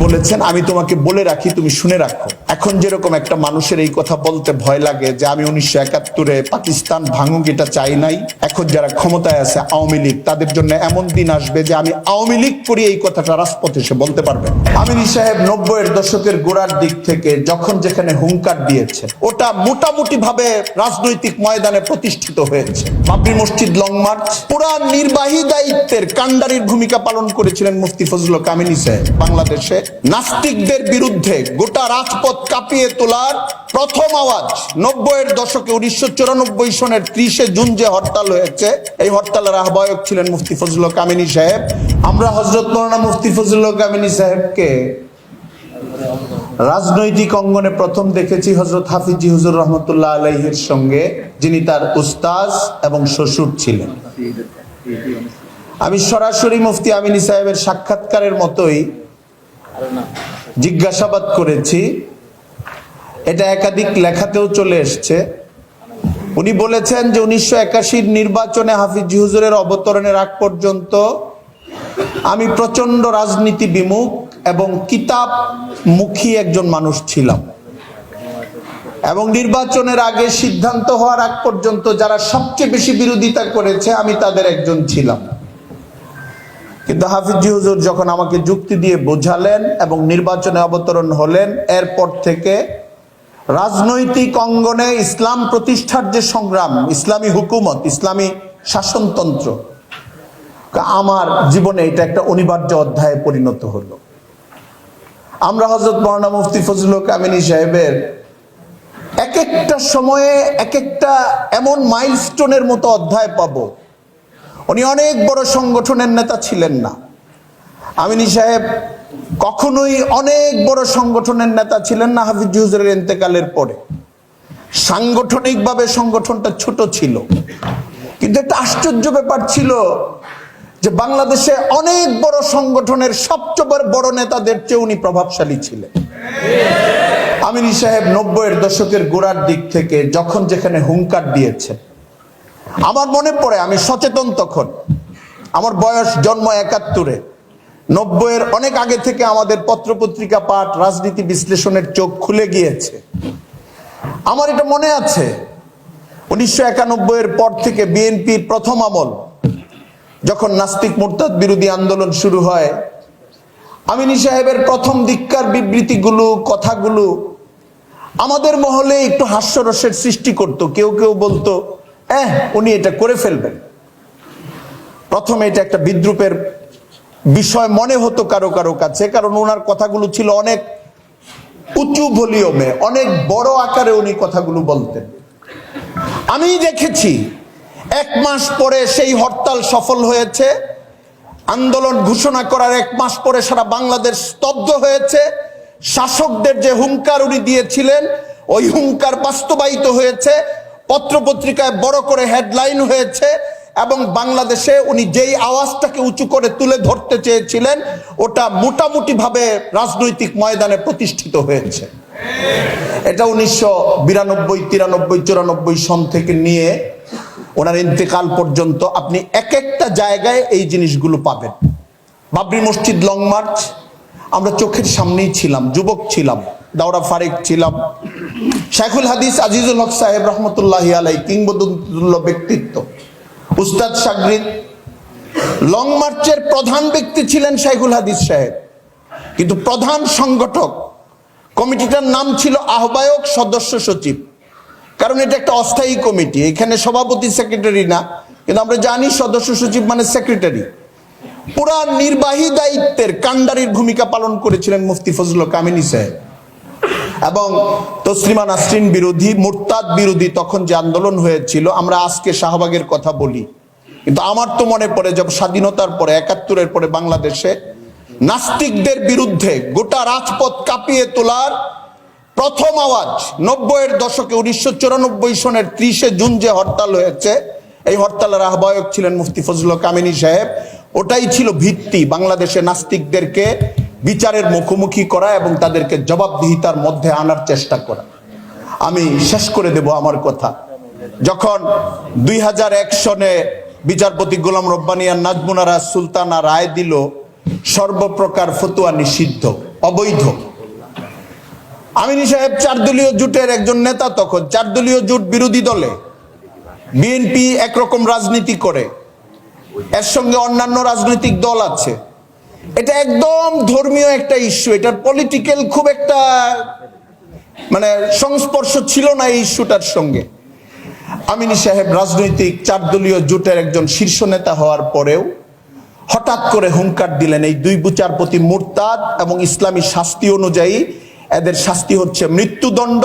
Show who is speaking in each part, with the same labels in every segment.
Speaker 1: বলেছেন, আমি তোমাকে বলে রাখি, তুমি শুনে রাখো। এখন যেরকম একটা মানুষের এই কথা বলতে ভয় লাগে যে আমি 1971-এ পাকিস্তান ভাঙুক এটা চাই নাই, এখন যারা ক্ষমতায় আছে আওয়ামী লীগ, তাদের জন্য এমন দিন আসবে যে আমি আওয়ামী লীগ করি এই কথাটা রাজপথে এসে বলতে পারবেন। আমিনী সাহেব 90-এর দশকের গোড়ার দিক থেকে যখন যেখানে হুঙ্কার দিয়েছে, ওটা মোটামুটি ভাবে রাজনৈতিক ময়দানে প্রতিষ্ঠিত হয়েছে। বাবরি মসজিদ লং মার্চ, পুরা নির্বাহী দায়িত্বের কান্ডারির ভূমিকা পালন করেছিলেন মুফতি ফজলুল হক আমিনী সাহেব। বাংলাদেশে নাস্তিকদের বিরুদ্ধে গোটা রাজপথ কাঁপিয়ে তোলার প্রথম আওয়াজ 90-এর দশকে 1994 সনের 30 জুন যে হরতাল হয়েছে, এই হরতালের আহ্বায়ক ছিলেন মুফতি ফজলুল হক আমিনী সাহেব। আমরা হযরত মাওলানা মুফতি ফজলুল হক আমিনী সাহেবকে রাজনৈতিক অঙ্গনে প্রথম দেখেছি হযরত হাফিজি হুজুর রহমতুল্লাহ আলাইহির সঙ্গে, যিনি তার উস্তাজ এবং শ্বশুর ছিলেন। আমি সরাসরি মুফতি আমিনী সাহেবের সাক্ষাৎকারের মতোই জিজ্ঞাসাবাদ করেছি, এটা একাধিক লেখাতেও চলে এসছে। উনি বলেছেন যে 1981 নির্বাচনে হাফিজি হুজুরের অবতরণের আগ পর্যন্ত আমি প্রচন্ড রাজনীতি বিমুখ এবং কিতাব মুখী একজন মানুষ ছিলাম, এবং নির্বাচনের আগে সিদ্ধান্ত হওয়ার আগ পর্যন্ত যারা সবচেয়ে বেশি বিরোধিতা করেছে আমি তাদের একজন ছিলাম। কিন্তু হাফিজি হুজুর যখন আমাকে যুক্তি দিয়ে বোঝালেন এবং নির্বাচনে অবতরণ হলেন, এরপর থেকে রাজনৈতিক অঙ্গনে ইসলাম প্রতিষ্ঠার যে সংগ্রাম, ইসলামী হুকুমত, ইসলামী শাসনতন্ত্র, আমার জীবনে এটা একটা অনিবার্য অধ্যায়ে পরিণত হলো। আমরা হযরত মাওলানা মুফতি ফজলুল হক আমিনী সাহেবের এক একটা সময়ে এক একটা এমন মাইলস্টোনের মতো অধ্যায় পাবো। উনি অনেক বড় সংগঠনের নেতা ছিলেন না। আমিনী সাহেব কখনোই অনেক বড় সংগঠনের নেতা ছিলেন না। হাফিজি হুজুরের ইন্তেকালের পরে সাংগঠনিকভাবে সংগঠনটা ছোট ছিল, কিন্তু একটা আশ্চর্য ব্যাপার ছিল যে বাংলাদেশে অনেক বড় সংগঠনের সবচেয়ে বড় নেতাদের চেয়ে উনি প্রভাবশালী ছিলেন। আমিনী সাহেব 90-এর দশকের গোড়ার দিক থেকে যখন যেখানে হুঙ্কার দিয়েছে, আমার মনে পড়ে, আমি সচেতন তখন, আমার বয়স জন্ম 71-এ, 90-এর অনেক আগে থেকে আমাদের পত্রপত্রিকা পাঠ, রাজনীতি বিশ্লেষণের চোখ খুলে গিয়েছে। আমার এটা মনে আছে 1991-এর পর থেকে বিএনপির প্রথম আমল, যখন নাস্তিক মুরতাদ বিরোধী আন্দোলন শুরু হয়, আমিনী সাহেবের প্রথম দিককার বিবৃতিগুলো, কথাগুলো আমাদের মহলে একটু হাস্যরসের সৃষ্টি করত। কেউ কেউ বলতো উনি এটা করে ফেলবেন। প্রথমে এটা একটা বিদ্রুপের বিষয় মনে হতো কারো কারো কাছে, কারণ ওনার কথাগুলো ছিল অনেক উঁচু ভলিউমে, অনেক বড় আকারে উনি কথাগুলো বলতেন। আমি দেখেছি 1 মাস পরে সেই হরতাল সফল হয়েছে, আন্দোলন ঘোষণা করার 1 মাস পরে সারা বাংলাদেশ স্তব্ধ হয়েছে। শাসকদের যে হুঙ্কার উনি দিয়েছিলেন, ওই হুঙ্কার বাস্তবায়িত হয়েছে, পত্রপত্রিকায় বড় করে হেডলাইন হয়েছে, এবং বাংলাদেশে উনি যেই আওয়াজটাকে উঁচু করে তুলে ধরতে চেয়েছিলেন, ওটা মোটামুটি ভাবে রাজনৈতিক ময়দানে প্রতিষ্ঠিত হয়েছে। এটা 1992, 93, 94 সন থেকে নিয়ে ওনার ইন্তেকাল পর্যন্ত আপনি এক একটা জায়গায় এই জিনিসগুলো পাবেন। বাবরি মসজিদ লং মার্চ, আমরা চোখের সামনেই ছিলাম, যুবক ছিলাম, দাওরা ফারিক ছিলাম। শাইখুল হাদিস আজিজুল হক সাহেব রহমতুল্লাহি আলাইহি, কিংবদন্তুল্য ব্যক্তিত্ব, উস্তাদ শাগরিদ। লং মার্চের প্রধান ব্যক্তি ছিলেন শাইখুল হাদিস সাহেব, কিন্তু প্রধান সংগঠক কমিটিটার নাম ছিল আহ্বায়ক সদস্য সচিব, কারণ এটা একটা অস্থায়ী কমিটি, এখানে সভাপতি সেক্রেটারি না, কিন্তু আমরা জানি সদস্য সচিব মানে সেক্রেটারি। পুরা নির্বাহী দায়িত্বের কান্ডারির ভূমিকা পালন করেছিলেন মুফতি ফজলুল হক আমিনী সাহেব। এবং তসলিমা নাসরিন বিরোধী, মুরতাদ বিরোধী তখন যে আন্দোলন হয়েছিল, আমরা আজকে শাহবাগের কথা বলি, কিন্তু আমার তো মনে পড়ে যে স্বাধীনতার পরে 71-এর পরে বাংলাদেশে নাস্তিকদের বিরুদ্ধে গোটা রাজপথ কাঁপিয়ে তোলার প্রথম আওয়াজ 90-এর দশকে 1994 সনের 30 জুন যে হরতাল হয়েছে, এই হরতালের আহ্বায়ক ছিলেন মুফতি ফজলুল হক আমিনী সাহেব। ওটাই ছিল ভিত্তি, বাংলাদেশে নাস্তিকদেরকে বিচারের মুখোমুখি করা এবং তাদেরকে জবাবদিহিতার মধ্যে আনার চেষ্টা করা। আমি শেষ করে দেব আমার কথা। যখন 2001 সনে বিচারপতি গোলাম রব্বানী আর নাজমুনারা সুলতানা রায় দিল সর্বপ্রকার ফতোয়া নিষিদ্ধ, অবৈধ। আমিনী সাহেব 4 দলীয় জোটের একজন নেতা, তখন 4 দলীয় জোট বিরোধী দলে, বিএনপি একরকম রাজনীতি করে, এর সঙ্গে অন্যান্য রাজনৈতিক দল আছে। এটা একদম ধর্মীয় একটা ইস্যু, এটার পলিটিক্যাল খুব একটা মানে সংস্পর্শ ছিল না এই ইস্যুটার সঙ্গে। আমিনী সাহেব রাজনৈতিক 4 দলীয় জোটের একজন শীর্ষ নেতা হওয়ার পরেও হঠাৎ করে হুঙ্কার দিলেন, এই 2 বিচারপতি মুরতাদ এবং ইসলামী শাস্তি অনুযায়ী এদের শাস্তি হচ্ছে মৃত্যুদণ্ড,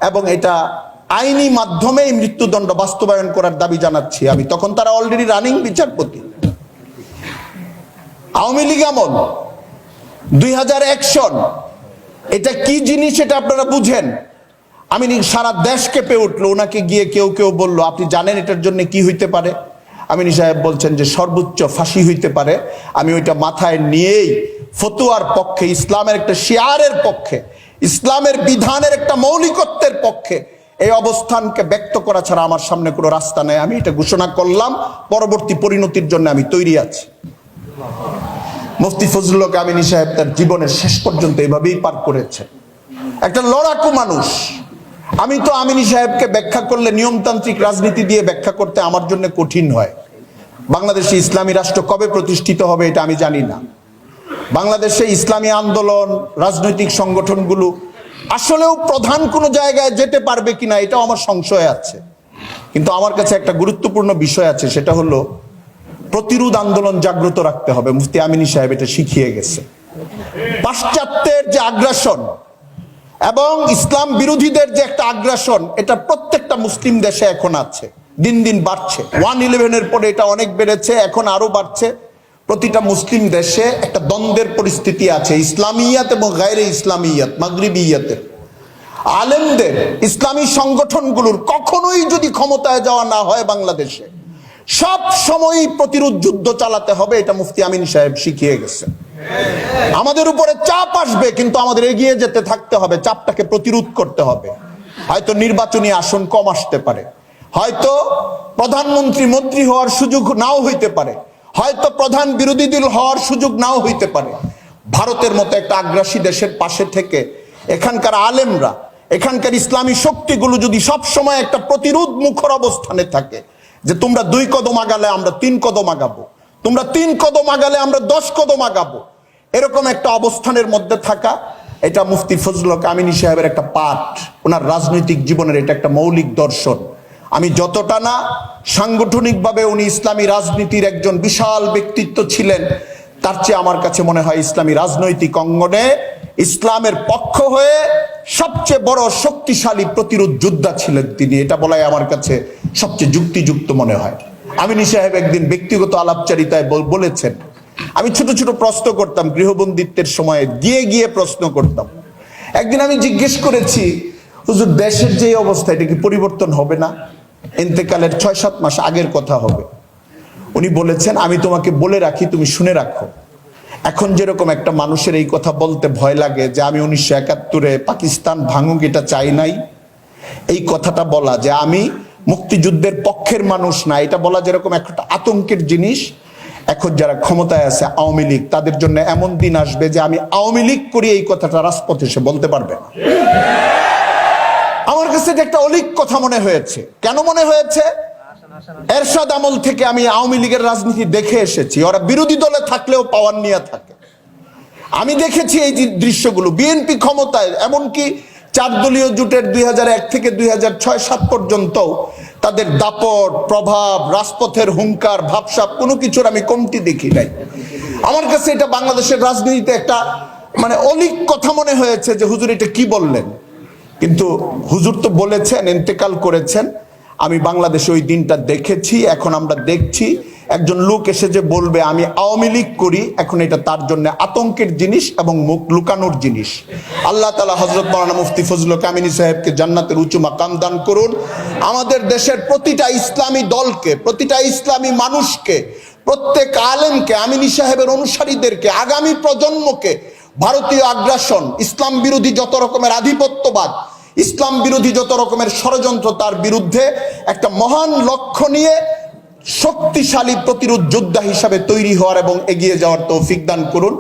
Speaker 1: এবং এটা আইনি মাধ্যমে এই মৃত্যুদণ্ড বাস্তবায়ন করার দাবি জানাচ্ছি আমি। তখন তারা অলরেডি রানিং বিচারপতি। আওয়ামী লীগ আমল, 2001 সন, এটা কি জিনিস এটা আপনারা বুঝেন। আমি সারা দেশ কেঁপে উঠলো, ওনাকে গিয়ে কেউ কেউ বলল, আপনি জানেন এটার জন্য কি হইতে পারে? আমিনী সাহেব বলছেন যে সর্বোচ্চ ফাঁসি হইতে পারে। আমি ওইটা মাথায় নিয়েই ফতোয়ার পক্ষে, ইসলামের একটা শিয়ারের পক্ষে, ইসলামের বিধানের একটা মৌলিকত্বের পক্ষে এই অবস্থানকে ব্যক্ত করা ছাড়া আমার সামনে কোনো রাস্তা নেই। আমি এটা ঘোষণা করলাম, পরবর্তী পরিণতির জন্য আমি তৈরি আছি। মুফতি ফজলুল হক আমিনী সাহেব তার জীবনের শেষ পর্যন্ত এভাবেই পার করেছে। একটা লড়াকু মানুষ। আমি তো আমিনী সাহেবকে ব্যাখ্যা করলে নিয়মতান্ত্রিক রাজনীতি দিয়ে ব্যাখ্যা করতে আমার জন্য কঠিন হয়। বাংলাদেশে ইসলামী রাষ্ট্র কবে প্রতিষ্ঠিত হবে এটা আমি জানি না। বাংলাদেশে ইসলামী আন্দোলন, রাজনৈতিক সংগঠনগুলো আসলেও প্রধান কোনো জায়গায় যেতে পারবে কিনা এটাও আমার সংশয় আছে। কিন্তু আমার কাছে একটা গুরুত্বপূর্ণ বিষয় আছে, সেটা হলো প্রতিরোধ আন্দোলন জাগ্রত রাখতে হবে। মুফতি আমিনী সাহেব এটা শিখিয়ে গেছে। পাশ্চাত্যের যে আগ্রাসন এবং ইসলাম বিরোধীদের যে একটা আগ্রাসন, এটা প্রত্যেকটা মুসলিম দেশে এখন আছে, দিন দিন বাড়ছে। 1/11-এর পরে এটা অনেক বেড়েছে, এখন আরো বাড়ছে। প্রতিটা মুসলিম দেশে একটা দ্বন্দ্বের পরিস্থিতি আছে, ইসলামিয়াত এবং গায়রে ইসলামিয়াত, মাগরিবিয়াতের। আলেমদের, ইসলামী সংগঠনগুলোর কখনোই যদি ক্ষমতায় যাওয়া না হয় বাংলাদেশে, সব সময়ই প্রতিরোধ যুদ্ধ চালাতে হবে। এটা মুফতি আমিনী সাহেব শিখিয়ে গেছে। আমাদের উপরে চাপ আসবে, কিন্তু আমাদের এগিয়ে যেতে থাকতে হবে, চাপটাকে প্রতিরোধ করতে হবে। হয়তো নির্বাচনী আসন কম আসতে পারে, হয়তো প্রধানমন্ত্রী মন্ত্রী হওয়ার সুযোগ নাও হইতে পারে, হয়তো প্রধান বিরোধী দল হওয়ার সুযোগ নাও হইতে পারে। ভারতের মতো একটা আগ্রাসী দেশের পাশে থেকে এখানকার আলেমরা, এখানকার ইসলামী শক্তিগুলো যদি সব সময় একটা প্রতিরোধ মুখর অবস্থানে থাকে, যে তোমরা 2 কদম আগালে আমরা 3 কদম আগাবো, তোমরা 3 কদম আগালে আমরা 10 কদম আগাবো, এরকম একটা অবস্থানের মধ্যে থাকা, এটা মুফতি ফজলুল হক আমিনী সাহেবের একটা পাঠ, ওনার রাজনৈতিক জীবনের এটা একটা মৌলিক দর্শন। আমি যতটা না সাংগঠনিকভাবে উনি ইসলামী রাজনীতির একজন বিশাল ব্যক্তিত্ব ছিলেন, তার চেয়ে আমার কাছে মনে হয় ইসলামী রাজনৈতিক অঙ্গনে ইসলামের পক্ষ হয়ে সবচেয়ে বড় শক্তিশালী প্রতিরোধ যোদ্ধা ছিলেন তিনি। এটা বলাই আমার কাছে সবচেয়ে যুক্তিযুক্ত মনে হয়। আমিনী সাহেব একদিন ব্যক্তিগত আলাপচারিতায় বলেছেন, আমি ছোট ছোট প্রশ্ন করতাম গৃহবন্দিত্বের সময়, গিয়ে গিয়ে প্রশ্ন করতাম। একদিন আমি জিজ্ঞেস করেছি, হুজুর দেশের যে অবস্থা, এটা কি পরিবর্তন হবে না? ইন্তেকালের 6-7 মাস আগের কথা হবে। উনি বলেছেন, আমি তোমাকে বলে রাখি, তুমি শুনে রাখো। এখন যেরকম একটা মানুষের এই কথা বলতে ভয় লাগে যে আমি 1971-এ পাকিস্তান ভাঙুক এটা চাই নাই, এই কথাটা বলা যে আমি মুক্তিযুদ্ধের পক্ষের মানুষ না, এটা বলা যেরকম একটা আতঙ্কের জিনিস, এখন যারা ক্ষমতায় আছে আওয়ামী লীগ, তাদের জন্য এমন দিন আসবে যে আমি আওয়ামী লীগ করি এই কথাটা রাজপথে সে বলতে পারবে না। আমার কাছে এটা একটা অলীক কথা মনে হয়েছে। কেন মনে হয়েছে? এরশাদ আমল থেকে আমি আওয়ামী লীগের রাজনীতি দেখে এসেছি। ওরা বিরোধী দলে থাকলেও পাওয়ার নিয়ে থাকে। আমি দেখেছি এই দৃশ্যগুলো। বিএনপি ক্ষমতায়, এমনকি 4 দলীয় জোটের 2001 থেকে 2006-7 পর্যন্ত তাদের দাপট, প্রভাব, রাজপথের হুঙ্কার, ভাবসাব কোনো কিছুর আমি কমতি দেখি নাই। আমার কাছে এটা বাংলাদেশের রাজনীতিতে একটা মানে অলীক কথা মনে হয়েছে যে হুজুর এটা কি বললেন। কিন্তু হুজুর তো বলেছেন, ইন্তেকাল করেছেন। আমি বাংলাদেশে ওই দিনটা দেখেছি। এখন আমরা দেখছি একজন লোক এসে যে বলবে আমি আওয়ামী লীগ করি, এখন এটা তার জন্য আতঙ্কের জিনিস এবং মুখ লুকানোর জিনিস। আল্লাহ তাআলা হযরত মাওলানা মুফতি ফজলুল হক আমিনী সাহেবকে জান্নাতের উঁচু মাকাম দান করুন। আমাদের দেশের প্রতিটা ইসলামী দলকে, প্রতিটা ইসলামী মানুষকে, প্রত্যেক আলেমকে, আমিনী সাহেবের অনুসারীদেরকে, আগামী প্রজন্মকে ভারতীয় আগ্রাসন, ইসলাম বিরোধী যত রকমের আধিপত্যবাদ, ইসলাম বিরোধী যত রকমের ষড়যন্ত্র, তার বিরুদ্ধে একটা মহান লক্ষ্য নিয়ে শক্তিশালী প্রতিরোধ যোদ্ধা হিসাবে তৈরি হওয়ার এবং এগিয়ে যাওয়ার তৌফিক দান করুন।